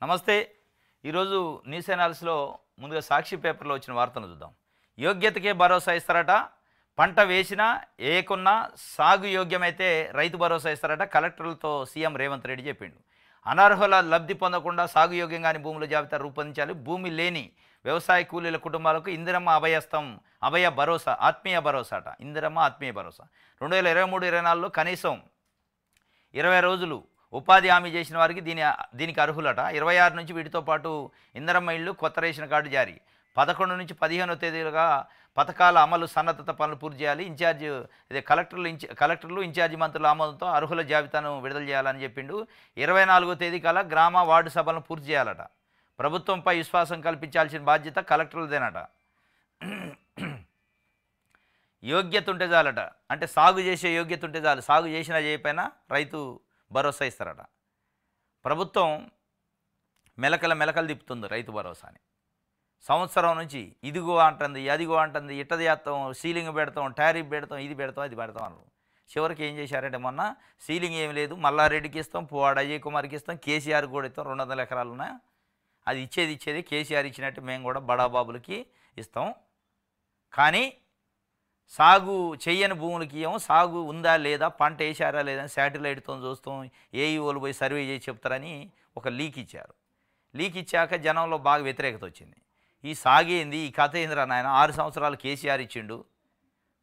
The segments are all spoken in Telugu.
నమస్తే. ఈరోజు న్యూస్ అనాలిసిస్లో ముందుగా సాక్షి పేపర్లో వచ్చిన వార్తను చూద్దాం. యోగ్యతకే భరోసా ఇస్తారట. పంట వేసినా ఏకున్నా సాగు యోగ్యమైతే రైతు భరోసా ఇస్తారట. కలెక్టర్లతో సీఎం రేవంత్ రెడ్డి చెప్పిండు. అనర్హుల లబ్ధి పొందకుండా సాగు యోగ్యంగాని భూముల జాబితా రూపొందించాలి. భూమి లేని వ్యవసాయ కూలీల కుటుంబాలకు ఇందిరమ్మ అభయ భరోసా, ఆత్మీయ భరోసా అట. ఇందిరమ్మ ఆత్మీయ భరోసా 2023-24లో కనీసం 20 రోజులు ఉపాధి హామీ చేసిన వారికి దీనికి అర్హులట. 26 నుంచి వీటితో పాటు ఇందిరమ్మ ఇళ్ళు, కొత్త రేషన్ కార్డు జారీ. 11 నుంచి 15వ తేదీలుగా పథకాల అమలు సన్నద్ధత పనులు పూర్తి చేయాలి. కలెక్టర్లు ఇన్ఛార్జి మంత్రుల ఆమోదంతో అర్హుల జాబితాను విడుదల చేయాలని చెప్పిండు. 24వ తేదీ కల్లా గ్రామ వార్డు సభలను పూర్తి చేయాలట. ప్రభుత్వంపై విశ్వాసం కల్పించాల్సిన బాధ్యత కలెక్టర్లదేనట. యోగ్యత ఉంటే చాలట. అంటే సాగు చేసే యోగ్యత ఉంటే చాలు. సాగు చేసినా చేయకపోయినా రైతు భరోసా ఇస్తారట. ప్రభుత్వం మెలకలు తిప్పుతుంది రైతు భరోసాని. సంవత్సరం నుంచి ఇదిగో అంటుంది, అదిగో అంటుంది, ఇట్ట చేస్తాం, సీలింగ్ పెడతాం, టారిఫ్ పెడతాం, ఇది పెడతాం, అది పెడతాం అన్నారు. చివరికి ఏం చేశారంటే మొన్న సీలింగ్ ఏమి లేదు, మల్లారెడ్డికి ఇస్తాం, పువ్వాడ అజయ్ కుమార్కి ఇస్తాం, కేసీఆర్ కూడా ఇస్తాం. 200 ఎకరాలు ఉన్నాయి. అది ఇచ్చేది కేసీఆర్ ఇచ్చినట్టు మేము కూడా బడాబాబులకి ఇస్తాం. కానీ సాగు చెయ్యని భూములకి ఏమో సాగు ఉందా లేదా, పంట వేసారా లేదా శాటిలైట్తో చూస్తాం, ఏఈఓలు పోయి సర్వే చేసి చెప్తారని ఒక లీక్ ఇచ్చారు. లీక్ ఇచ్చాక జనంలో బాగా వ్యతిరేకత వచ్చింది. ఈ సాగేంది, ఈ కథ ఏందిరా నాయన, 6 సంవత్సరాలు కేసీఆర్ ఇచ్చిండు,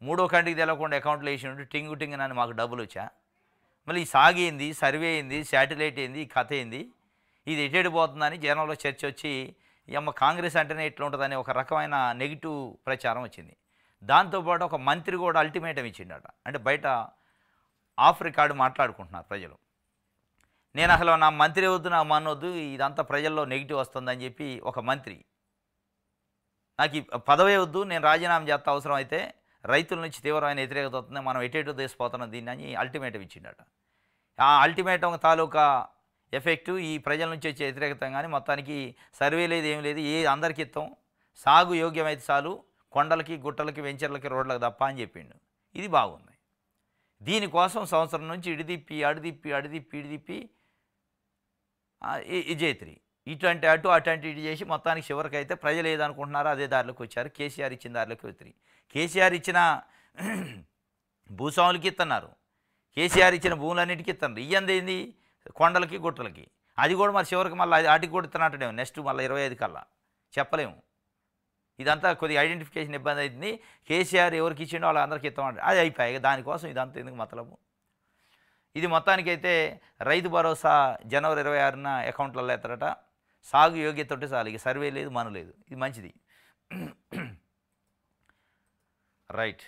3వ కంటికి తెలవకుండా అకౌంట్లో వేసిండు, టింగు అని మాకు డబ్బులు వచ్చా, మళ్ళీ ఈ సాగేంది, సర్వే ఏంది, శాటిలైట్ ఏంది, ఈ కథ ఏంది, ఇది ఎటెడిపోతుందని జనంలో చర్చ వచ్చి కాంగ్రెస్ అంటేనే ఇట్లా ఉంటుందని ఒక రకమైన నెగిటివ్ ప్రచారం వచ్చింది. దాంతోపాటు ఒక మంత్రి కూడా అల్టిమేటం ఇచ్చిండట. అంటే బయట ఆఫ్ రికార్డు మాట్లాడుకుంటున్నారు ప్రజలు. నేను అసలు నా మంత్రి వద్దు, నా మనొద్దు, ఇదంతా ప్రజల్లో నెగిటివ్ వస్తుందని చెప్పి ఒక మంత్రి, నాకు ఈ పదవే వద్దు, నేను రాజీనామా చేస్తా, అవసరం అయితే రైతుల నుంచి తీవ్రమైన వ్యతిరేకత వస్తుంది, మనం ఎటేటో దేశపోతున్నాం దీన్ని అని అల్టిమేటం ఇచ్చిండట. ఆ అల్టిమేటం తాలూకా ఎఫెక్టు ఈ ప్రజల నుంచి వచ్చే వ్యతిరేకత. కానీ మొత్తానికి సర్వే లేదు, ఏం లేదు, అందరికీ ఇస్తాం, సాగు యోగ్యమైతే చాలు, కొండలకి గుట్టలకి వెంచర్లకి రోడ్లకు తప్ప అని చెప్పిండు. ఇది బాగుంది. దీనికోసం సంవత్సరం నుంచి ఇడిదిప్పి ఇడిదిప్పి ఇజేత్రి ఇటువంటి అటు ఇటు చేసి మొత్తానికి చివరికైతే ప్రజలు ఏదనుకుంటున్నారో అదే దారిలోకి వచ్చారు. కేసీఆర్ ఇచ్చిన దారిలోకి వచ్చి కేసీఆర్ ఇచ్చిన భూస్వాములకి ఇస్తున్నారు, కేసీఆర్ ఇచ్చిన భూములన్నిటికీ ఇస్తున్నారు. ఇయ్యంది ఏంది, కొండలకి గుట్టలకి. అది కూడా మరి చివరికి మళ్ళీ వాటికి కూడా ఇస్తున్నట్టునే నెక్స్ట్ మళ్ళీ 25 కల్లా చెప్పలేము. ఇదంతా కొద్దిగా ఐడెంటిఫికేషన్ ఇబ్బంది అవుతుంది. కేసీఆర్ ఎవరికి ఇచ్చిండో వాళ్ళందరికీ ఇస్తామంటే అది అయిపోయాయి. దానికోసం ఇదంతా ఎందుకు మతలబు. ఇది మొత్తానికైతే రైతు భరోసా జనవరి 26న అకౌంట్లలో ఎత్తారట. సాగు యోగ్యత ఉంటే చాలు, ఇక సర్వే లేదు, మన లేదు. ఇది మంచిది. రైట్.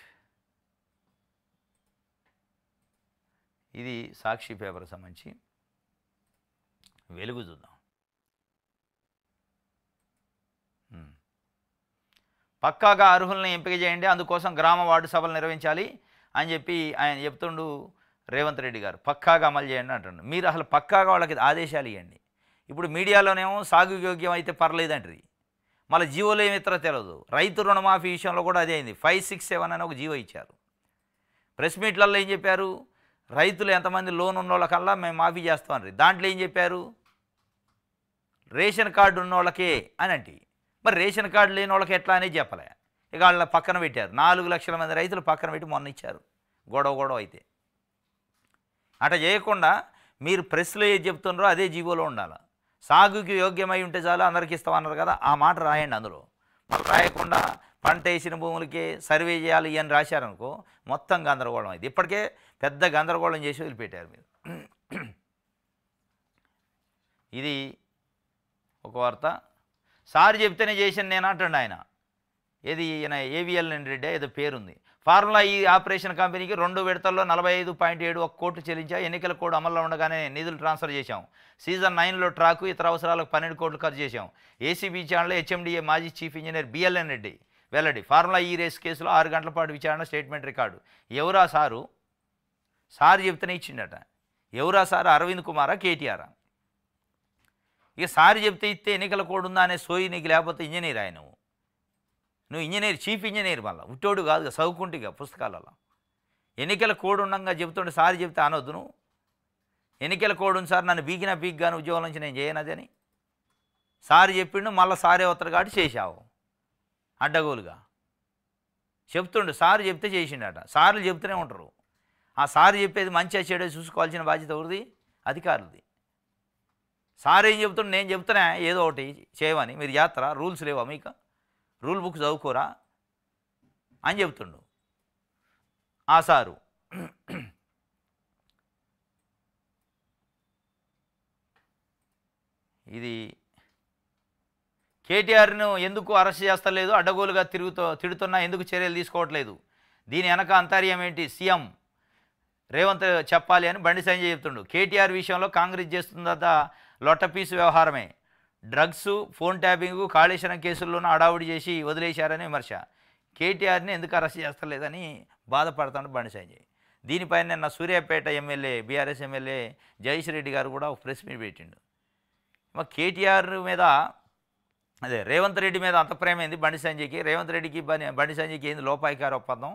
ఇది సాక్షి పేపర్ సంబంధించి. వెలుగు చూద్దాం. పక్కాగా అర్హులను ఎంపిక చేయండి, అందుకోసం గ్రామ వార్డు సభలు నిర్వహించాలి అని చెప్పి ఆయన చెప్తుండు రేవంత్ రెడ్డి గారు. పక్కాగా అమలు చేయండి అంటుండు. మీరు అసలు పక్కాగా వాళ్ళకి ఆదేశాలు ఇవ్వండి. ఇప్పుడు మీడియాలోనేమో సాగు యోగ్యం అయితే పర్లేదంటారు, మళ్ళీ జీవోలో ఏమి ఇస్తారో తెలియదు. రైతు రుణమాఫీ విషయంలో కూడా అదే అయింది. 567 అని ఒక జీవో ఇచ్చారు. ప్రెస్ మీట్లలో ఏం చెప్పారు, రైతులు ఎంతమంది లోన్ ఉన్న వాళ్ళకల్లా మేము మాఫీ చేస్తామని. దాంట్లో ఏం చెప్పారు, రేషన్ కార్డు ఉన్న వాళ్ళకే అని అంటే, మరి రేషన్ కార్డు లేని వాళ్ళకి ఎట్లా అనేది చెప్పలే. ఇక వాళ్ళ పక్కన పెట్టారు. 4 లక్షల మంది రైతులు పక్కన పెట్టి మొన్న ఇచ్చారు. గొడవ అయితే అట్లా చేయకుండా మీరు ప్రెస్లో ఏది చెప్తున్నారో అదే జీవోలో ఉండాలి. సాగుకి యోగ్యమై ఉంటే చాలు, అందరికి ఇస్తామన్నారు కదా, ఆ మాట రాయండి. అందులో మరి రాయకుండా పంట వేసిన భూములకే సర్వే చేయాలి అని రాశారనుకో మొత్తం గందరగోళం అయింది. ఇప్పటికే పెద్ద గందరగోళం చేసి వదిలిపెట్టారు మీరు. ఇది ఒక వార్త. సార్ చెప్తేనే చేశాను నేను అంటుండే ఆయన. ఏది ఈయన ఏవిఎల్ రెడ్డి ఏదో పేరుంది. ఫార్ములా ఈ ఆపరేషన్ కంపెనీకి 2 విడతల్లో 45.71 కోట్లు చెల్లించా. ఎన్నికల కోడ్ అమల్లో ఉండగానే నిధులు ట్రాన్స్ఫర్ చేశాం. సీజన్ 9లో ట్రాకు ఇతర అవసరాలకు 12 కోట్లు ఖర్చు చేశాం. ఏసీబీ ఛానల్లో హెచ్ఎండిఏ మాజీ చీఫ్ ఇంజనీర్ బిఎల్ఎన్ రెడ్డి వెల్లడి. ఫార్ములా ఈ రేస్ కేసులో 6 గంటల పాటు విచారణ, స్టేట్మెంట్ రికార్డు. ఎవరా సారు? సార్ చెప్తేనే ఇచ్చిండట. ఎవరా సార్? అరవింద్ కుమారా, కేటీఆరా? ఇక సార్ చెప్తే ఇస్తే ఎన్నికల కోడ్ ఉందా అనే సోయి నీకు లేకపోతే ఇంజనీర్ ఆయన. నువ్వు ఇంజనీర్, చీఫ్ ఇంజనీర్, మళ్ళీ ఉట్టోడు కాదు, చదువుకుంటేగా పుస్తకాలలో. ఎన్నికల కోడ్ ఉండగా చెబుతుంటే సార్ చెప్తే అనొద్దు నువ్వు. ఎన్నికల కోడ్ ఉంది సార్, నన్ను బీకినా బీగ్గాను ఉద్యోగం నుంచి నేను చేయనది అని. సార్ చెప్పిండు, మళ్ళీ సారే వస్తారు కాబట్టి చేశావు అడ్డగోలుగా చెప్తుండు. సారు చెప్తే చేసిండట. సార్లు చెప్తూనే ఉంటారు. ఆ సారు చెప్పేది మంచిగా చెడే చూసుకోవాల్సిన బాధ్యత ఎవరిది? అధికారులది. సార్ ఏం చెప్తుండు, నేను చెప్తున్నా ఏదో ఒకటి చేయమని, మీరు చేస్తారా? రూల్స్ లేవా మీకు? రూల్ బుక్ చదువుకోరా అని చెప్తుండు ఆ సారు. ఇది కేటీఆర్ను ఎందుకు అరెస్ట్ చేస్తలేదు, అడ్డగోలుగా తిడుతున్నా ఎందుకు చర్యలు తీసుకోవట్లేదు, దీని వెనక అంతర్యం ఏంటి, సీఎం రేవంత్ చెప్పాలి అని బండి సంజయ్ చెప్తుండు. కేటీఆర్ విషయంలో కాంగ్రెస్ చేస్తుందట లొట్టపీసు వ్యవహారమే. డ్రగ్స్, ఫోన్ ట్యాపింగ్, కాళేశ్వరం కేసుల్లోనూ అడావుడి చేసి వదిలేశారని విమర్శ. కేటీఆర్ని ఎందుకు అరెస్ట్ చేస్తలేదని బాధపడతాడు బండి సంజయ్. దీనిపైన నిన్న Suryapet MLA, BRS MLA Jayesh Reddy గారు కూడా ఒక ప్రెస్ మీట్ పెట్టిండు. కేటీఆర్ మీద, అదే రేవంత్ రెడ్డి మీద అంత ప్రేమ ఏంది బండి సంజయ్కి? రేవంత్ రెడ్డికి బండి సంజయ్కి ఏంది లోపాయికార ఒప్పందం?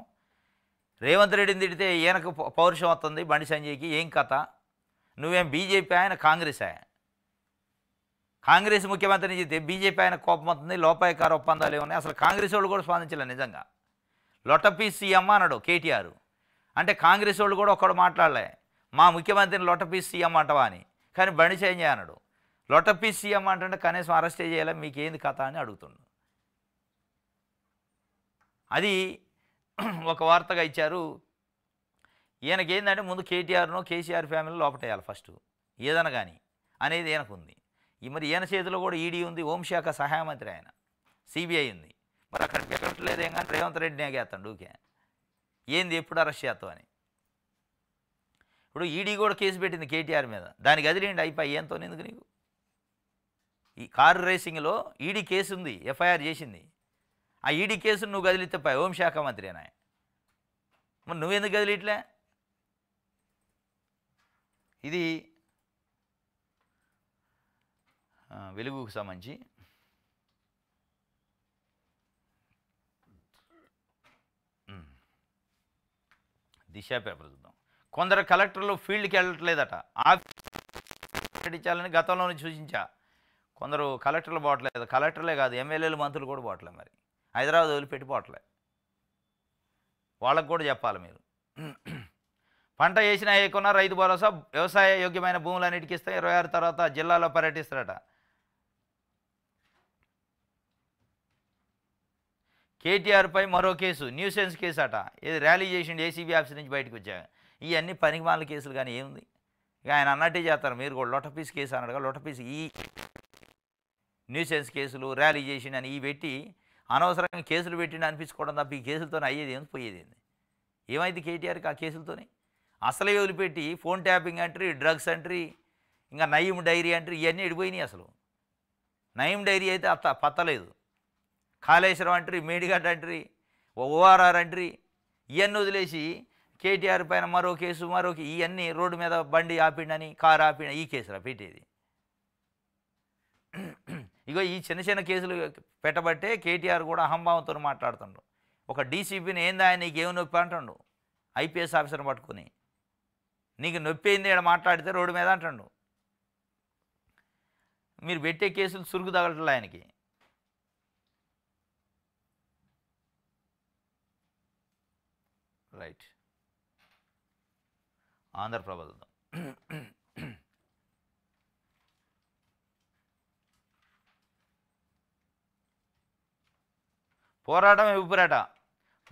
రేవంత్ రెడ్డిని తిడితే ఈయనకు పౌరుషం వస్తుంది బండి సంజయ్కి, ఏం కథ? నువ్వేం బీజేపీ, ఆయన కాంగ్రెస్. కాంగ్రెస్ ముఖ్యమంత్రిని చెప్తే బీజేపీ ఆయన కోపం వస్తుంది, లోపాయికార ఒప్పందాలు ఏమన్నాయి? అసలు కాంగ్రెస్ వాళ్ళు కూడా స్పందించలేదు నిజంగా. లొట్టపీస్ సీఎం అన్నాడు కేటీఆర్. అంటే కాంగ్రెస్ వాళ్ళు కూడా ఒక్కడు మాట్లాడలే, మా ముఖ్యమంత్రిని లొట్టపీస్ సీఎం అంటవా అని. కానీ బండి సంజయ్ అన్నాడు లొట్టపీస్ సీఎం అంటే కనీసం అరెస్ట్ చేయాలి, మీకేంది కథ అని అడుగుతుండు. అది ఒక వార్తగా ఇచ్చారు. ఈయనకి ఏంటంటే ముందు కేటీఆర్ను కేసీఆర్ ఫ్యామిలీ లోపటేయాలి ఫస్ట్ ఏదైనా కానీ అనేది ఈయనకు ఉంది. మరి ఈయన చేతిలో కూడా ఈడీ ఉంది, హోంశాఖ సహాయ మంత్రి ఆయన, సిబిఐ ఉంది. మరి అక్కడికి ఎక్కట్లేదేం కానీ రేవంత్ రెడ్డిని ఎగేస్తాడు ఊకే, ఏంది ఎప్పుడు అరెస్ట్ చేస్తావు అని. ఇప్పుడు ఈడీ కూడా కేసు పెట్టింది కేటీఆర్ మీద, దానికి వదిలేండి అయిపోయి, ఏంతో ఎందుకు నీకు? ఈ కారు రేసింగ్లో ఈడీ కేసు ఉంది, ఎఫ్ఐఆర్ చేసింది. ఆ ఈడీ కేసును నువ్వు కదిలితే పోయి హోంశాఖ మంత్రి అని. మరి నువ్వెందుకు కదిలిట్లే? ఇది వెలుగుకు సంబంధించి దిశ పేపర్ చూద్దాం. కొందరు కలెక్టర్లు ఫీల్డ్కి వెళ్ళట్లేదట, ఆఫీస్ ఇచ్చాలని గతంలో సూచించా. కొందరు కలెక్టర్లు పోవట్లేదు, కలెక్టర్లే కాదు ఎమ్మెల్యేలు మంత్రులు కూడా పోవట్లేదు. మరి హైదరాబాద్ వదిలిపెట్టి పోవట్లే, వాళ్ళకు కూడా చెప్పాలి మీరు. పంట వేసినా వేయకున్నా రైతు భరోసా, వ్యవసాయ యోగ్యమైన భూములన్నిటికీ ఇస్తే 26 తర్వాత జిల్లాలో పర్యటిస్తారట. కేటీఆర్పై మరో కేసు, న్యూసెన్స్ కేసు అట. ఇది ర్యాలీ చేసిండు ఏసీబీ ఆఫీస్ నుంచి బయటకు వచ్చాక. ఇవన్నీ పనికిమాల కేసులు కానీ ఏముంది, ఇక ఆయన అన్నట్టే చేస్తారు మీరు కూడా. లొట్టపీస్ కేసు అన్నాడుగా, లొట్టపీస్ ఈ న్యూసెన్స్ కేసులు, ర్యాలీ చేసిండని ఈ పెట్టి అనవసరంగా కేసులు పెట్టిండి అనిపించుకోవడం తప్ప ఈ కేసులతో అయ్యేది ఏంది, పోయేది ఏంది? ఏమైంది కేటీఆర్కి ఆ కేసులతోనే? అసలే వదిలిపెట్టి ఫోన్ ట్యాపింగ్ అంట్రీ, డ్రగ్స్ అంట్రీ, ఇంకా నయీం డైరీ అంట్రీ, ఇవన్నీ ఎడిపోయినాయి. అసలు నయీం డైరీ అయితే పత్తలేదు, కాళేశ్వరం అంట్రీ, మేడిగడ్డ అంట్రీ, ఓఆర్ఆర్ అంట్రీ, ఇవన్నీ వదిలేసి కేటీఆర్ పైన మరో కేసు, ఇవన్నీ రోడ్డు మీద బండి ఆపిండని, కారు ఆపిన, ఈ కేసులా పెట్టేది. ఇగో ఈ చిన్న చిన్న కేసులు పెట్టబట్టే కేటీఆర్ కూడా అహంభావంతో మాట్లాడుతుండ్రు. ఒక డీసీపీని ఏందా నీకు ఏమి నొప్పి అంటాడు, ఐపీఎస్ ఆఫీసర్ని పట్టుకుని, నీకు నొప్పి అయింది ఇక్కడ మాట్లాడితే రోడ్డు మీద అంటాడు. మీరు పెట్టే కేసులు సురుకు తగలట్లే ఆయనకి. రైట్, ఆంధ్రప్రభ. పోరాటమే ఊపిరాట,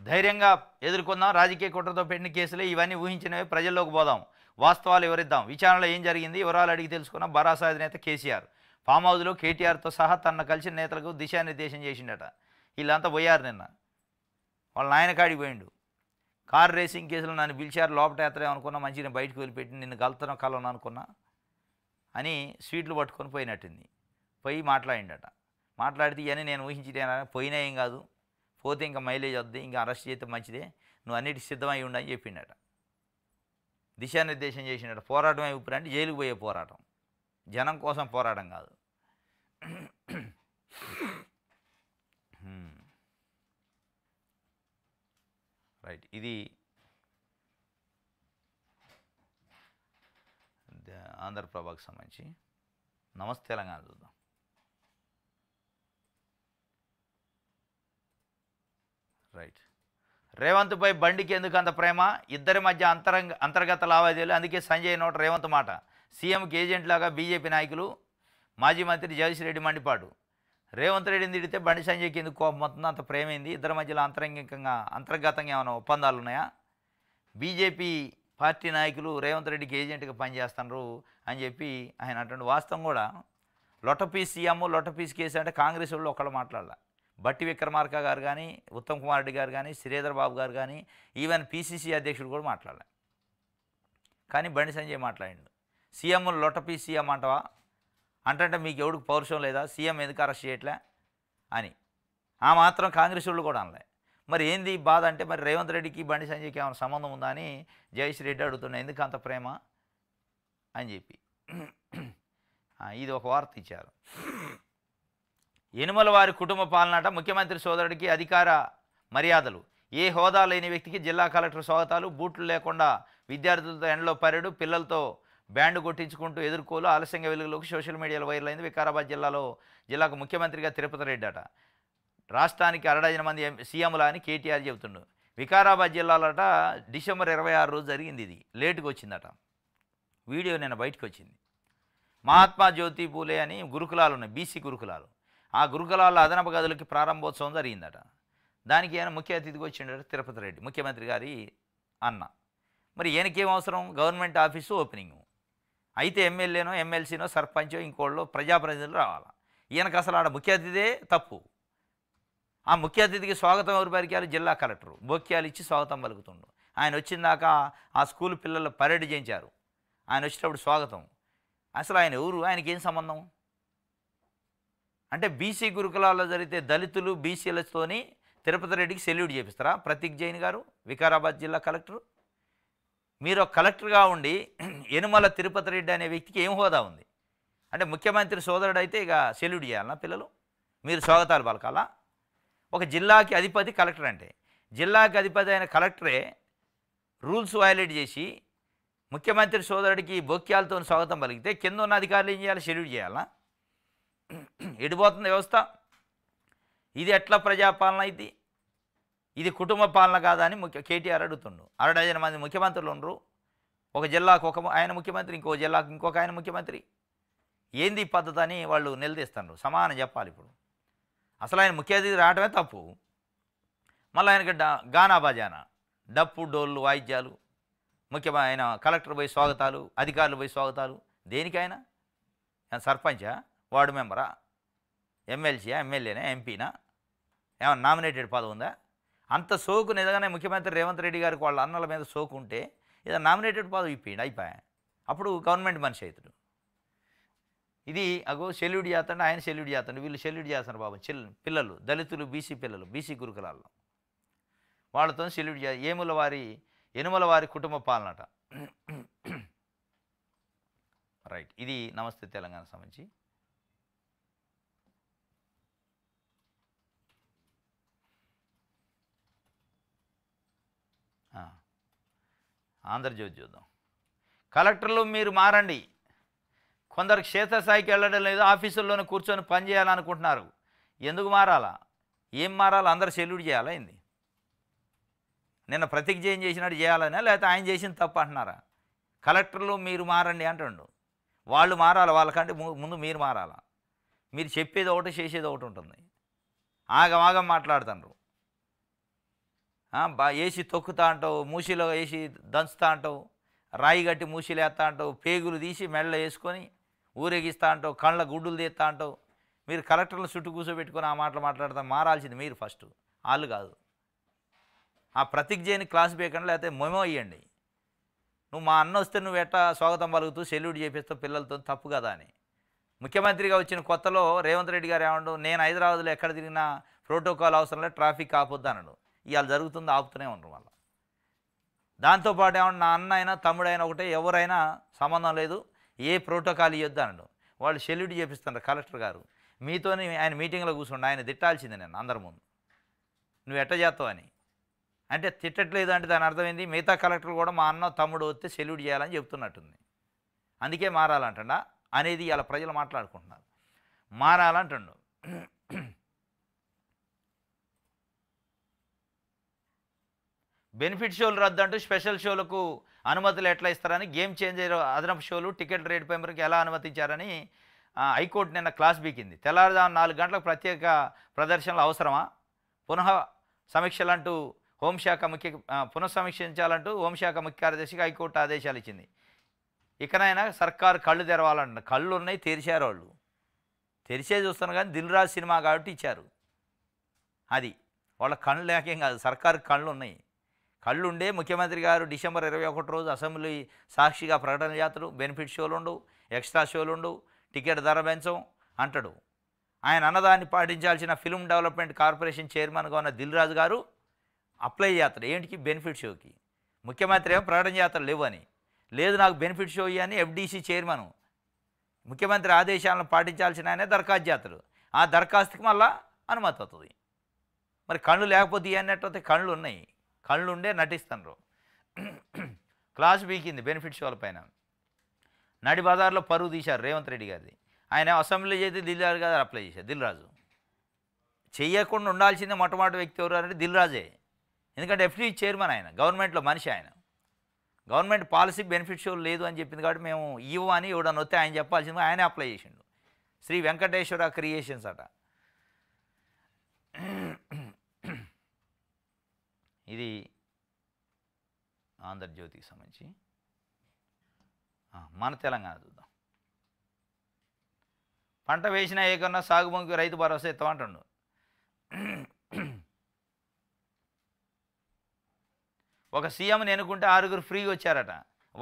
ధైర్యంగా ఎదుర్కొందాం, రాజకీయ కుట్రతో పెట్టిన కేసులే ఇవన్నీ, ఊహించినవి ప్రజల్లోకి పోదాం, వాస్తవాలు వివరిద్దాం, విచారణలో ఏం జరిగింది వివరాలు అడిగి తెలుసుకున్న భరోసా అధినేత కేసీఆర్. ఫామ్ హౌస్లో కేటీఆర్తో సహా తన కలిసిన నేతలకు దిశానిర్దేశం చేసిండట. వీళ్ళంతా పోయారు నిన్న, వాళ్ళ నాయన కాడికి పోయిండు. కార్ రేసింగ్ కేసులో నన్ను పిలిచారు, లోపటేత్తలేం అనుకున్నా, మంచిగా బయటకు వదిలిపెట్టి నిన్ను కలవను అనుకున్నా అని స్వీట్లు పట్టుకొని పోయినట్టుంది. పోయి మాట్లాడిండట. మాట్లాడితే ఇవన్నీ నేను ఊహించినా, పోయినా ఏం కాదు, పోతే ఇంకా మైలేజ్ వద్దు, ఇంకా అరెస్ట్ చేస్తే మంచిదే, నువ్వు అన్నిటికి సిద్ధమై ఉండని చెప్పిండట. దిశానిర్దేశం చేసిండట. పోరాటమే ఊపిరి అంటే జైలుకు పోయే పోరాటం, జనం కోసం పోరాటం కాదు. రైట్, ఇది ఆంధ్రప్రభకు సంబంధించి. నమస్తే తెలంగాణ చూద్దాం. రైట్. రేవంత్పై బండికి ఎందుకు అంత ప్రేమ? ఇద్దరి మధ్య అంతర్గత లావాదేవీలు. అందుకే సంజయ్ నోట రేవంత్ మాట. సీఎంకి ఏజెంట్ లాగా బీజేపీ నాయకులు. మాజీ మంత్రి జగదీష్ రెడ్డి మండిపాటు. రేవంత్ రెడ్డిని తిడితే బండి సంజయ్కి ఎందుకు కోపం వస్తుందో, అంత ప్రేమైంది. ఇద్దరి మధ్యలో అంతర్గతంగా ఏమైనా ఒప్పందాలు ఉన్నాయా? బీజేపీ పార్టీ నాయకులు రేవంత్ రెడ్డికి ఏజెంట్గా పనిచేస్తున్నారు అని చెప్పి ఆయన అంటుండే. వాస్తవం కూడా లొట్టపీస్ సీఎం లొట్టపీస్ కేసు అంటే కాంగ్రెస్ వాళ్ళు ఒక్కళ్ళు మాట్లాడాల. బట్టి విక్రమార్క గారు కానీ, ఉత్తమ్ కుమార్ రెడ్డి గారు కానీ, శ్రీధర్ బాబు గారు కానీ, ఈవెన్ పీసీసీ అధ్యక్షుడు కూడా మాట్లాడలే. కానీ బండి సంజయ్ మాట్లాడిండు. సీఎం లొట్టపీస్ సీఎం అంటవా? అంటే మీకు ఎవడికి పౌరుషం లేదా? సీఎం ఎందుకు అరెస్ట్ చేయట్లే అని ఆ మాత్రం కాంగ్రెస్ వాళ్ళు కూడా అనలే. మరి ఏంది బాధ అంటే, మరి రేవంత్ రెడ్డికి బండి సంజయ్కి ఏమైనా సంబంధం ఉందా అని జగదీష్ రెడ్డి అడుగుతున్నా. ఎందుకు అంత ప్రేమ అని చెప్పి ఇది ఒక వార్త ఇచ్చారు. యనుమల వారి కుటుంబ పాలనట. ముఖ్యమంత్రి సోదరుడికి అధికార మర్యాదలు. ఏ హోదా లేని వ్యక్తికి జిల్లా కలెక్టర్ స్వాగతాలు. బూట్లు లేకుండా విద్యార్థులతో ఎండలో పర్యడు. పిల్లలతో బ్యాండ్ కొట్టించుకుంటూ ఎదుర్కోలు. ఆలస్యంగా వెలుగులోకి సోషల్ మీడియాలో వైరల్ అయింది. వికారాబాద్ జిల్లాకు ముఖ్యమంత్రిగా తిరుపతి రెడ్డి అట. రాష్ట్రానికి 6 మంది సీఎంలా అని కేటీఆర్ చెబుతుండు. వికారాబాద్ జిల్లాలోట డిసెంబర్ 26 రోజు జరిగింది. ఇది లేటుగా వచ్చిందట. వీడియో నిన్న బయటకు వచ్చింది. మహాత్మా జ్యోతి పూలే అని గురుకులాలు ఉన్నాయి, బీసీ గురుకులాలు. ఆ గురుకులాల అదనపు గదులకి ప్రారంభోత్సవం జరిగిందట. దానికి ఆయన ముఖ్య అతిథిగా వచ్చిండట తిరుపతి రెడ్డి, ముఖ్యమంత్రి గారి అన్న. మరి ఈయనకేం అవసరం? గవర్నమెంట్ ఆఫీసు ఓపెనింగ్ అయితే ఎమ్మెల్యేనో ఎమ్మెల్సీనో సర్పంచో ఇంకోళ్ళు ప్రజాప్రతినిధులు రావాలా. ఈయనకు అసలు ఆడ ముఖ్య అతిథే తప్పు. ఆ ముఖ్య అతిథికి స్వాగతం ఎవరు పలికారు? జిల్లా కలెక్టరు బొక్యాలు ఇచ్చి స్వాగతం పలుకుతుండు. ఆయన వచ్చిందాక ఆ స్కూల్ పిల్లలు పరేడ్ చేయించారు. ఆయన వచ్చేటప్పుడు స్వాగతం. అసలు ఆయన ఎవరు? ఆయనకేం సంబంధం? అంటే బీసీ గురుకులాల్లో జరిగితే దళితులు బీసీలతోని తిరుపతి రెడ్డికి సెల్యూట్ చేపిస్తారా ప్రతీక్ జైన్ గారు, వికారాబాద్ జిల్లా కలెక్టరు? మీరు కలెక్టర్గా ఉండి యనుమల తిరుపతి రెడ్డి అనే వ్యక్తికి ఏం హోదా ఉంది? అంటే ముఖ్యమంత్రి సోదరుడు అయితే ఇక సెల్యూట్ చేయాలన్నా పిల్లలు? మీరు స్వాగతాలు పలకాలా? ఒక జిల్లాకి అధిపతి కలెక్టర్. అంటే జిల్లాకి అధిపతి అయిన కలెక్టరే రూల్స్ వయలేట్ చేసి ముఖ్యమంత్రి సోదరుడికి బొక్యాలతో స్వాగతం పలికితే కింద ఉన్న అధికారులు ఏం చేయాలి? సెల్యూట్ చేయాలా? ఎడిపోతుంది వ్యవస్థ. ఇది ఎట్లా ప్రజాపాలన ఇది? ఇది కుటుంబ పాలన కాదా అని కేటీఆర్ అడుగుతుండు. 6 మంది ముఖ్యమంత్రులు ఉండరు. ఒక జిల్లాకు ఆయన ముఖ్యమంత్రి, ఇంకో జిల్లాకు ఇంకొక ఆయన ముఖ్యమంత్రి. ఏంది ఈ పద్ధతి అని వాళ్ళు నిలదీస్తున్నారు. సమానం చెప్పాలి. ఇప్పుడు అసలు ఆయన ముఖ్య అతిథి రావడమే తప్పు. మళ్ళీ ఆయనకి గానా బజానా, డప్పు డోళ్ళు వాయిద్యాలు, ముఖ్యమైన కలెక్టర్ పోయి స్వాగతాలు, అధికారులు పోయి స్వాగతాలు. దేనికి ఆయన సర్పంచా, వార్డు మెంబరా, ఎమ్మెల్సీయా, ఎమ్మెల్యేనా, ఎంపీనా? ఏమన్నా నామినేటెడ్ పదవి ఉందా? అంత సోకు నిజంగానే ముఖ్యమంత్రి రేవంత్ రెడ్డి గారికి వాళ్ళ అన్నల మీద సోకు ఉంటే ఏదో నామినేటెడ్ పదవి ఇప్పిండి అయిపోయా. అప్పుడు గవర్నమెంట్ మనిషి అవుతాడు. ఇది అగో సెల్యూట్ చేస్తాడు, ఆయన సెల్యూట్ చేస్తాడు, వీళ్ళు సెల్యూట్ చేస్తారు బాబు. పిల్లలు దళితులు, బీసీ పిల్లలు, బీసీ గురుకులాల్లో వాళ్ళతో సెల్యూట్ యనుమల వారి కుటుంబ పాలనట. రైట్. ఇది నమస్తే తెలంగాణ సంబంధించి. ఆంధ్రజ్యోతి చూద్దాం. కలెక్టర్లు మీరు మారండి. కొందరు క్షేత్రస్థాయికి వెళ్ళడం లేదు, ఆఫీసుల్లోనే కూర్చొని పనిచేయాలనుకుంటున్నారు. ఎందుకు మారాలా? ఏం మారాలా? అందరు సెల్యూట్ చేయాలా ఏంది? నిన్న ప్రతీక్ జైన్ చేసినట్టు చేయాలనే, లేకపోతే ఆయన చేసిన తప్పు అంటున్నారా? కలెక్టర్లు మీరు మారండి అంటుండు. వాళ్ళు మారాలి, వాళ్ళకంటే ముందు మీరు మారాలా. మీరు చెప్పేది ఒకటి చేసేది ఒకటి ఉంటుంది. ఆగమాగం మాట్లాడుతున్నారు. వేసి తొక్కుతా అంటావు, మూసిలో వేసి దంచుతా అంటావు, రాయి గట్టి మూసిలు వేస్తా అంటావు, పేగులు తీసి మెడలో వేసుకొని ఊరేగిస్తా అంటావు, కళ్ళ గుడ్డులు తీస్తా అంటావు. మీరు కలెక్టర్లు చుట్టూ కూర్చోబెట్టుకొని ఆ మాటలు మాట్లాడతాం. మారాల్సింది మీరు ఫస్ట్, వాళ్ళు కాదు. ఆ ప్రతీక్ జైన్ క్లాస్ బేకండి, లేకపోతే మెమో ఇవ్వండి. నువ్వు మా అన్న వస్తే నువ్వు ఎట్టా స్వాగతం పలుకుతూ సెల్యూట్ చేపిస్తావు పిల్లలతో, తప్పు కదా అని. ముఖ్యమంత్రిగా వచ్చిన కొత్తలో రేవంత్ రెడ్డి గారు ఏమండు, నేను హైదరాబాద్లో ఎక్కడ తిరిగినా ప్రోటోకాల్ అవసరం లేదు, ట్రాఫిక్ ఆపొద్దు అన్నాడు. ఇవాళ జరుగుతుంది, ఆపుతూనే ఉండరు వాళ్ళు. దాంతోపాటు ఏమన్నా నా అన్న అయినా తమ్ముడైనా ఒకటే, ఎవరైనా సంబంధం లేదు, ఏ ప్రోటోకాల్ ఇవ్వద్దు అన్నాడు. వాళ్ళు సెల్యూట్ చేపిస్తున్నారు కలెక్టర్ గారు. మీతోని ఆయన మీటింగ్లో కూర్చుండి ఆయన తిట్టాల్సిందే నేను అందరి ముందు, నువ్వు ఎట్ట చేస్తావు అని. అంటే తిట్టట్లేదు అంటే దాని అర్థమైంది మిగతా కలెక్టర్లు కూడా మా అన్న తమ్ముడు వస్తే సెల్యూట్ చేయాలని చెప్తున్నట్టుంది. అందుకే మారాలంటండా అనేది ఇలా ప్రజలు మాట్లాడుకుంటున్నారు. మారాలంటుండు. బెనిఫిట్ షోలు రద్దు అంటూ స్పెషల్ షోలకు అనుమతులు ఎట్లా ఇస్తారని, గేమ్ చేంజర్ అదనపు షోలు టికెట్ రేటు పెంపుకి ఎలా అనుమతించారని హైకోర్టు నిన్న క్లాస్ బీకింది. తెల్లారుజాము 4 గంటలకు ప్రత్యేక ప్రదర్శనలు అవసరమా, పునః సమీక్షలంటూ పునఃసమీక్షించాలంటూ హోంశాఖ ముఖ్య కార్యదర్శికి హైకోర్టు ఆదేశాలు ఇచ్చింది. ఇకనైనా సర్కారు కళ్ళు తెరవాలంట. కళ్ళు ఉన్నాయి, తెరిచారు వాళ్ళు. తెరిచే చూస్తాను కానీ దిల్ రాజు సినిమా కాబట్టి ఇచ్చారు. అది వాళ్ళ కళ్ళు లేకేం కాదు, సర్కారు కళ్ళు ఉన్నాయి. కళ్ళు ఉండే ముఖ్యమంత్రి గారు డిసెంబర్ 21 రోజు అసెంబ్లీ సాక్షిగా ప్రకటన చేస్తాడు. బెనిఫిట్ షోలు ఉండవు, ఎక్స్ట్రా షోలు ఉండవు, టికెట్ ధర పెంచం అంటాడు. ఆయన అన్నదాన్ని పాటించాల్సిన ఫిల్మ్ డెవలప్మెంట్ కార్పొరేషన్ చైర్మన్గా ఉన్న దిల్ రాజు గారు అప్లై చేస్తాడు ఏంటికి, బెనిఫిట్ షోకి. ముఖ్యమంత్రి ఏమో ప్రకటన చేస్తాడు లేవని. లేదు నాకు బెనిఫిట్ షో అని ఎఫ్డీసీ చైర్మన్ ముఖ్యమంత్రి ఆదేశాలను పాటించాల్సిన ఆయనే దరఖాస్తు చేస్తాడు. ఆ దరఖాస్తుకి మళ్ళా అనుమతి అవుతుంది. మరి కళ్ళు లేకపోతే అన్నట్టు కళ్ళు ఉన్నాయి, కళ్ళు ఉండే నటిస్తున్నారు. క్లాస్ బీకింది బెనిఫిట్ షోల పైన. నడి బజార్లో పరువు తీశారు రేవంత్ రెడ్డి గారిది. ఆయన అసెంబ్లీ చేసి దిల్ రాజు గారు అప్లై చేశారు. దిల్ రాజు చెయ్యకుండా ఉండాల్సిందే మొట్టమొదటి వ్యక్తి ఎవరు అంటే దిల్ రాజే. ఎందుకంటే ఎఫ్డీ చైర్మన్ ఆయన, గవర్నమెంట్లో మనిషి ఆయన. గవర్నమెంట్ పాలసీ బెనిఫిట్ షోలు లేదు అని చెప్పింది కాబట్టి మేము ఇవ్వని ఎవడని వస్తే ఆయన చెప్పాల్సింది, ఆయనే అప్లై చేసిండు. శ్రీ వెంకటేశ్వర క్రియేషన్స్ అట. ఇది ఆంధ్రజ్యోతికి సంబంధించి. మన తెలంగాణ చూద్దాం. పంట వేసినా ఏకన్నా సాగు భూమికి రైతు భరోసా ఇస్తామంటుండు. ఒక సీఎంని ఎన్నుకుంటే 6 ఫ్రీగా వచ్చారట.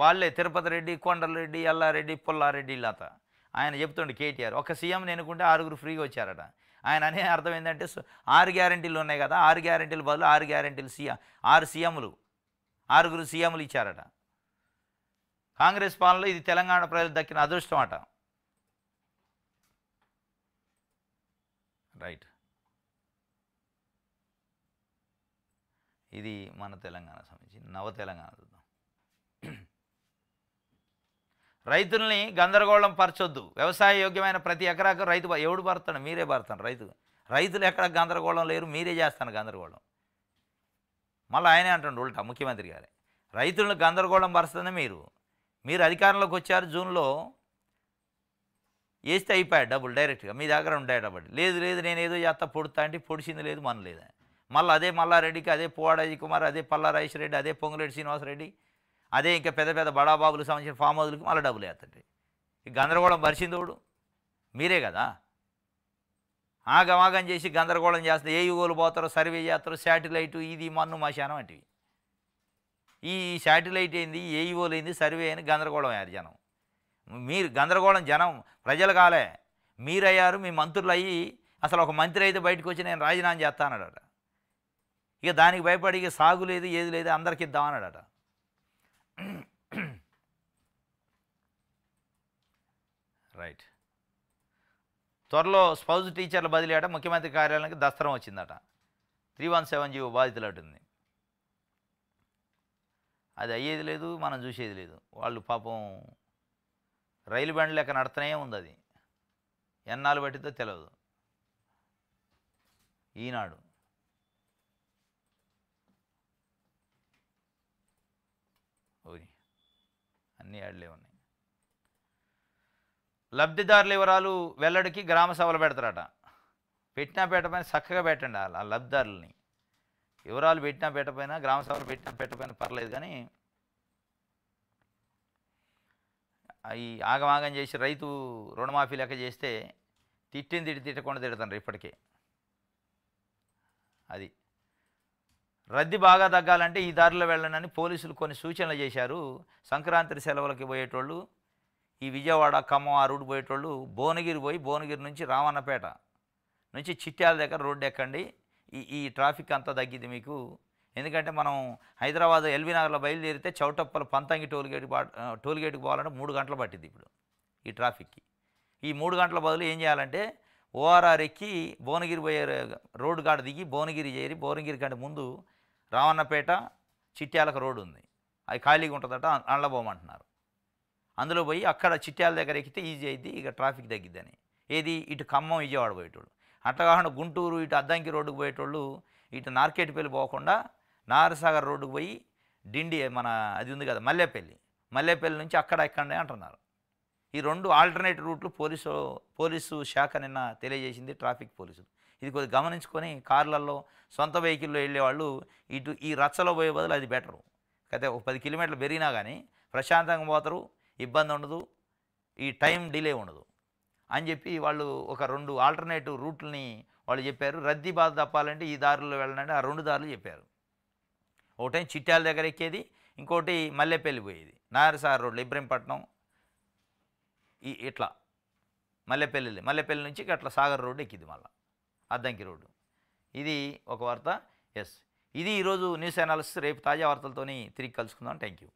వాళ్ళే తిరుపతి రెడ్డి, కొండలరెడ్డి, ఎల్లారెడ్డి, పుల్లారెడ్డి లాత. ఆయన చెప్తుండే కేటీఆర్ ఒక సీఎంని ఎన్నుకుంటే 6 ఫ్రీగా వచ్చారట. ఆయన అనే అర్థం ఏంటంటే 6 గ్యారెంటీలు ఉన్నాయి కదా, 6 గ్యారెంటీలు బదులు 6 గ్యారెంటీలు 6 సీఎంలు, 6 సీఎంలు ఇచ్చారట. కాంగ్రెస్ పాలనలో ఇది తెలంగాణ ప్రజలు దక్కిన అదృష్టం అట. రైట్, ఇది మన తెలంగాణ సంబంధించి. నవ తెలంగాణ చూద్దాం. రైతుల్ని గందరగోళం పరచొద్దు, వ్యవసాయ యోగ్యమైన ప్రతి ఎకరాకు రైతు ఎవడు భరుతాడు, మీరే భరుతాను. రైతులు ఎక్కడ గందరగోళం లేరు, మీరే చేస్తాను గందరగోళం. మళ్ళీ ఆయనే అంటుండు ఉల్టా ముఖ్యమంత్రి గారే, రైతులను గందరగోళం పరుస్తుంది మీరు అధికారంలోకి వచ్చారు. జూన్లో వేస్తే అయిపోయాడు డబ్బులు డైరెక్ట్గా మీ దగ్గర ఉంటాయి డబ్బులు. లేదు నేను ఏదో చేస్తా పొడుతా అంటే పొడిచింది లేదు, మన లేదా. మళ్ళీ అదే మల్లారెడ్డికి, అదే పువ్వాడజీ కుమార్, అదే పల్లా రాజేశ్వర రెడ్డి, అదే పొంగులేటి శ్రీనివాసరెడ్డి, అదే ఇంకా పెద్ద బడాబాబులకు సంబంధించిన ఫామ్ హౌస్లకు మళ్ళీ డబ్బులు వేస్తాడు. ఈ గందరగోళం పరిచిందోడు మీరే కదా. ఆగమాగం చేసి గందరగోళం చేస్తే ఏ యుగోలు పోతారో సర్వే చేస్తారో, శాటిలైటు ఇది మన్ను మశానం వంటివి. ఈ శాటిలైట్ ఏంది, ఏ యుగోలు ఏంది, సర్వే అని గందరగోళం అయ్యారు జనం. మీరు గందరగోళం జనం ప్రజలు కాలే, మీరయ్యారు. మీ మంత్రులు అయ్యి అసలు ఒక మంత్రి అయితే బయటకు వచ్చి నేను రాజీనామా చేస్తానన్నాడట. ఇక దానికి భయపడి ఇక సాగు లేదు ఏది లేదు అందరికి ఇద్దామన్నాడట. రైట్, త్వరలో స్పౌజ్ టీచర్ల బదిలీ అట. ముఖ్యమంత్రి కార్యాలయానికి దస్తరం వచ్చిందట. 317 జీవో బాధితులు అటుంది. అది అయ్యేది లేదు, మనం చూసేది లేదు. వాళ్ళు పాపం రైలు బండి లెక్క నడుతూనే ఉంది. అది ఎన్నాళ్ళు పట్టిందో తెలియదు. ఈనాడు అన్నీ యాడ్లే ఉన్నాయి. లబ్ధిదారుల వివరాలు వెల్లడికి గ్రామ సభలు పెడతారట. పెట్టినా పెట్టపైన చక్కగా పెట్టండి. ఆ లబ్ధిదారులని వివరాలు పెట్టినా పెట్టపోయినా, గ్రామ సభలు పెట్టినా పెట్టపోయినా పర్లేదు. కానీ ఈ ఆగమాగం చేసి రైతు రుణమాఫీ లెక్క చేస్తే తిట్టకుండా తిడతారు ఇప్పటికే. అది రద్దీ బాగా తగ్గాలంటే ఈ దారిలో వెళ్ళనని పోలీసులు కొన్ని సూచనలు చేశారు. సంక్రాంతి సెలవులకి పోయేటోళ్ళు, ఈ విజయవాడ ఖమ్మం ఆ రూట్ పోయేటోళ్ళు భువనగిరి పోయి, భువనగిరి నుంచి రామన్నపేట నుంచి చిట్యాల దగ్గర రోడ్డు ఎక్కండి. ఈ ట్రాఫిక్ అంతా తగ్గింది మీకు. ఎందుకంటే మనం హైదరాబాద్ ఎల్బీ నగర్లో బయలుదేరితే చౌటప్పల పంతంగి టోల్గేట్కి పోవాలంటే 3 గంటలు పట్టింది ఇప్పుడు ఈ ట్రాఫిక్కి. ఈ 3 గంటల బదులు ఏం చేయాలంటే ఓఆర్ఆర్ ఎక్కి భువనగిరి పోయే రోడ్డు కాడ దిగి భువనగిరి చేరి, భువనగిరి కంటే ముందు రామన్నపేట చిట్యాలకు రోడ్డు ఉంది, అది ఖాళీగా ఉంటుందట, అందులో పోమంటున్నారు. అందులో పోయి అక్కడ చిట్యాల దగ్గర ఎక్కితే ఈజీ అయింది, ఇక ట్రాఫిక్ తగ్గిద్దని. ఏది ఇటు ఖమ్మం విజయవాడ పోయేటోళ్ళు. అట్లా కాకుండా గుంటూరు ఇటు అద్దంకి రోడ్డుకు పోయేటోళ్ళు ఇటు నార్కెట్పల్లి పోకుండా నాగరసాగర్ రోడ్డుకు పోయి డిండి మన అది ఉంది కదా మల్లేపల్లి నుంచి అక్కడ ఎక్కండి అంటున్నారు. ఈ 2 ఆల్టర్నేట్ రూట్లు పోలీసు శాఖ నిన్న తెలియజేసింది, ట్రాఫిక్ పోలీసులు. ఇది కొద్దిగా గమనించుకొని కార్లలో సొంత వెహికల్లో వెళ్ళేవాళ్ళు ఇటు ఈ రచ్చలో పోయే బదులు అది బెటరు. అయితే ఒక 10 కిలోమీటర్లు పెరిగినా కానీ ప్రశాంతంగా పోతారు, ఇబ్బంది ఉండదు, ఈ టైం డిలే ఉండదు అని చెప్పి వాళ్ళు ఒక 2 ఆల్టర్నేటివ్ రూట్లని వాళ్ళు చెప్పారు. రద్దీ బాధ తప్పాలంటే ఈ దారుల్లో వెళ్ళాలంటే ఆ 2 దారులు చెప్పారు. ఒకటేం చిట్యాల దగ్గర ఎక్కేది, ఇంకోటి మల్లేపల్లి పోయేది. నాగరసాగర్ రోడ్లో ఇబ్రహీంపట్నం ఇట్లా మల్లేపల్లి నుంచి అట్లా సాగర్ రోడ్డు ఎక్కింది, మళ్ళీ అద్దంకి రోడ్డు. ఇది ఒక వార్త. ఎస్, ఇది ఈరోజు న్యూస్ అనాలిసిస్. రేపు తాజా వార్తలతోని తిరిగి కలుసుకుందాం. Thank you.